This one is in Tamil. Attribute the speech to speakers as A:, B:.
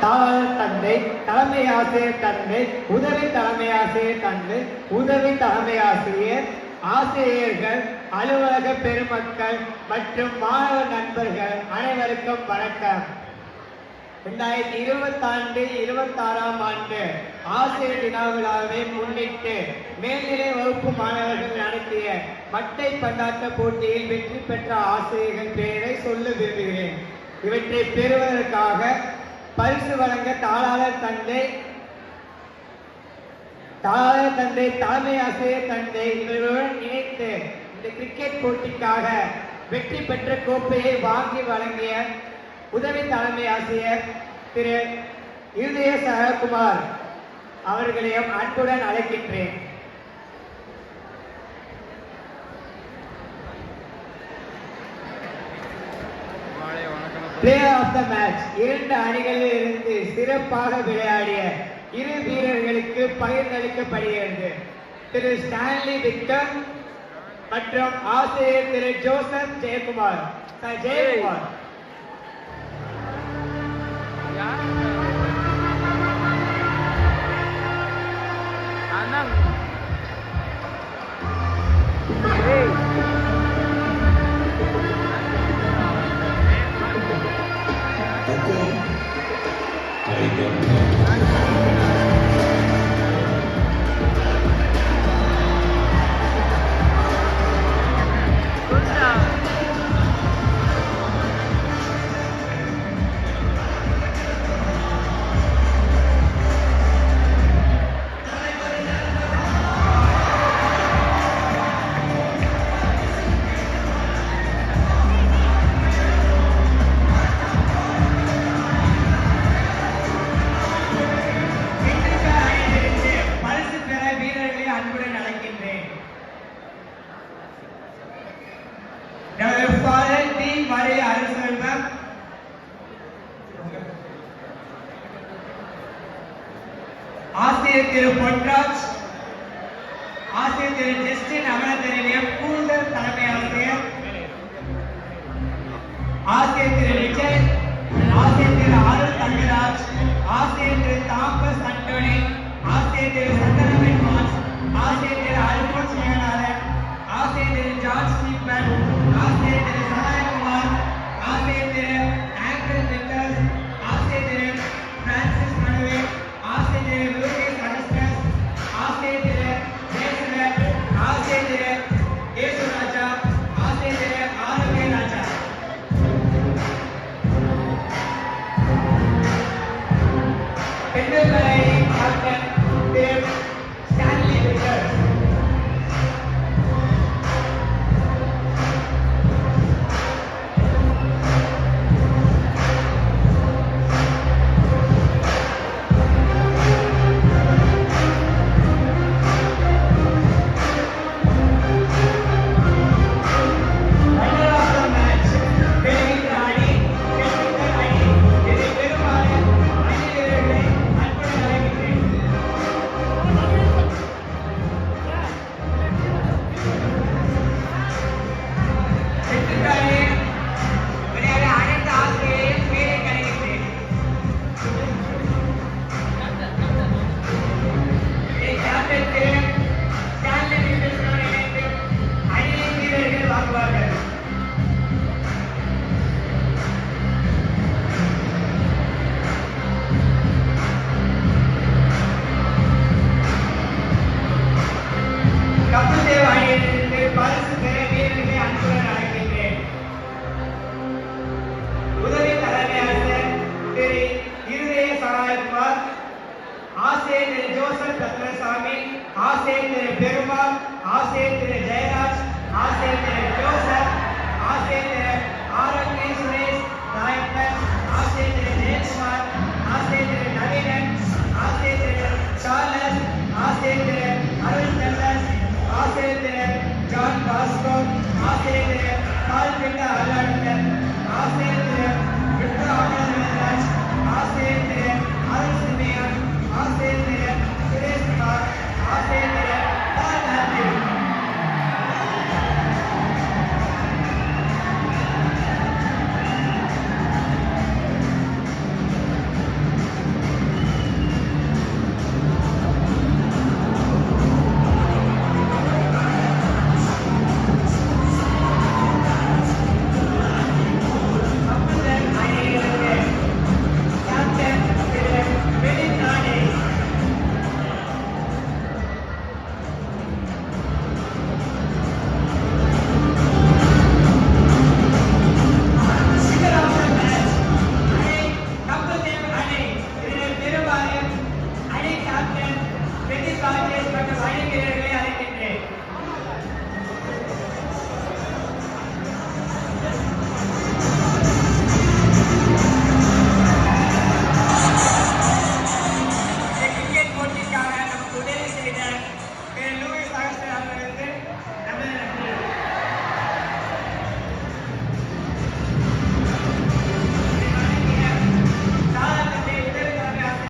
A: தாளர் தந்தை, தலைமை ஆசிரியர் தந்தை, உதவி தலைமை ஆசிரியர் தந்தை, உதவி தலைமை ஆசிரியர், ஆசிரியர்கள், அலுவலக பெருமக்கள் மற்றும் மாணவ நண்பர்கள் அனைவருக்கும் வணக்கம். 2026ஆம் ஆண்டு ஆசிரியர் தின விழாவை முன்னிட்டு மேல்நிலை வகுப்பு மாணவர்கள் நடத்திய மட்டை பந்தாட்ட போட்டியில் வெற்றி பெற்ற ஆசிரியர்கள் பெயரை சொல்ல விரும்புகிறேன். இவற்றை பெறுவதற்காக பரிசு வழங்க தாளாளர் தந்தை, தலைமை ஆசிரியர் தந்தை இவர்களுடன் இணைத்து இந்த கிரிக்கெட் போட்டிக்காக வெற்றி பெற்ற கோப்பையை வாங்கி வழங்கிய உதவி தலைமை ஆசிரியர் திரு இருதய சககுமார் அவர்களையும் அன்புடன் அழைக்கின்றேன். பிளேயர் ஆஃப் த மேட்ச், 2 அணிகளில் இருந்து சிறப்பாக விளையாடிய இரு வீரர்களுக்கு பகிர்ந்தளிக்கப்படுகிறது. திரு ஸ்டான்லி விக்டர் மற்றும் ஆசிரியர் திரு ஜோசப் ஜெயக்குமார். ஜெயக்குமார் ஆசிரியர் திரு பொன்ராஜ், ஆசிரியர் திரு ஜஸ்டின் அமரதனியம் கூடுதல் தலைமை ஆசிரியர், ஆசிரியர் திரு விஜய், ஆசிரியர் திரு அருள் தங்கராஜ், ஆசிரியர் திரு தாமஸ் அண்டோனி, ஆசிரியர் திரு சந்தனவன் மாஸ், ஆசிரியர் திரு அல்போன்ஸ் மேகநாதன், ஆசிரியர் திரு ஜார்ஜ் ஸ்டீபன், ஆசிரியர் திரு சகாயகுமார், ஆசிரியர் திரு ஆங்கர் விக்டர்ஸ், ஆசிரியர் திரு பிரான்சிஸ் மனுவே, ஆசிரியர் திரு லூயிஸ் அகஸ்டஸ், ஆசிரியர் திரு ஜெயசுரன், ஆசிரியர் திரு ஏசுராஜா, ஆசிரியர் திரு ஆரோக்கிய ராஜா. பெண்கள் கலை டாக்டர் திரு ஸ்டான்லி விக்டர். ஆசிரியர் திரு ஜோசப் ரத்னசாமி, ஆசிரியர் திரு பெருமாள், ஆசிரியர் திரு ஜெயராஜ், ஆசிரியர்